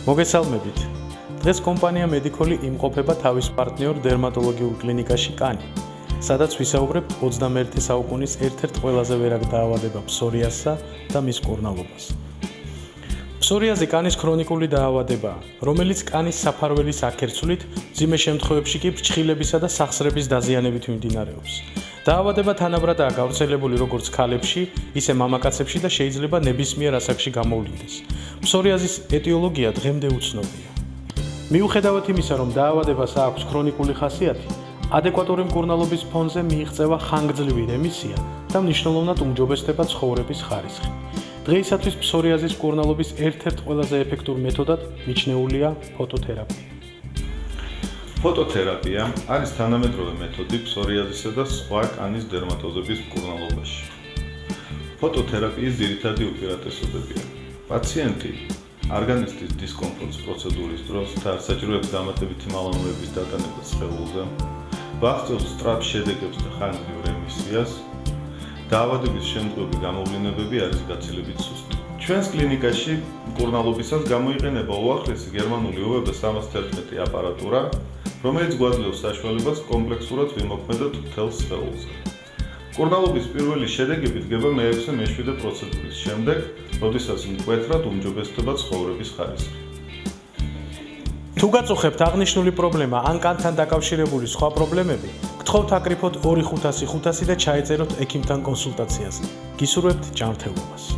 მოგესალმებით. დღეს კომპანია Medicol იმყოფება თავის პარტნიორ დერმატოლოგიურ კლინიკაში კანი, სადაც ვისაუბრებთ 21 საუკუნის ერთ-ერთ ყველაზე ვერაგ დაავადება ფსორიაზსა და მის მკურნალობას. ფსორიაზი კანის ქრონიკული დაავადებაა, რომელიც კანის საფარველის აქერცვლით, მძიმე შემთხვევებში კი ფრჩხილებისა და სახსრების დაზიანებით მიმდინარეობს. დაავადება თანაბრადაა გავრცელებული როგორც ქალებში, ისე მამაკაცებში და შეიძლება ნებისმიერ ასაკში გამოვლინდეს. ფსორიაზის ეტიოლოგია დღემდე უცნობია. მიუხედავად იმისა, რომ დაავადებას აქვს ქრონიკული ხასიათი, ადეკვატური მკურნალობის ფონზე მიიღწევა ხანგრძლივი რემისია და მნიშვნელოვნად უმჯობესდება ცხოვრების ხარისხი. დღეისათვის ფსორიაზის მკურნალობის ერთ-ერთ ყველაზე ეფექტურ მეთოდად მიჩნეულია ფოტოთერაპია. ფოტოთერაპია არის თანამედროვე მეთოდი ფსორიაზისა და სხვა კანის დერმატოზების მკურნალობაში. ფოტოთერაპიის ძირითადი უპირატესობებია: პაციენტი არგანიზმის დისკომფორტს პროცედურის დროს და საჭიროებს დამატებითი მალამურების დატანებას სხეულზე, ვახცევს სწრაფ შედეგებს და ხანგრძლივ რემისიას. დაავადების შემდგომი გამოვლინებები არის გაცილებით სუსტი. ჩვენს კლინიკაში მკურნალობისას გამოიყენება უახლესი გერმანული UV311 აპარატურა, რომელიც გვაძლევს საშუალებას კომპლექსურად ვიმოქმედოთ მთელ სხეულზე. მკურნალობის პირველი შედეგები დგება მე-6-მე-7 პროცედურის შემდეგ, როდესაც მკვეთრად უმჯობესდება ცხოვრების ხარისხი. თუ გაწუხებთ აღნიშნული პრობლემა ან კანთან დაკავშირებული სხვა პრობლემები, გთხოვთ აკრიფოთ 2500 და ჩაეწეროთ ექიმთან კონსულტაციაზე. გისურვებთ ჯანმრთელობას.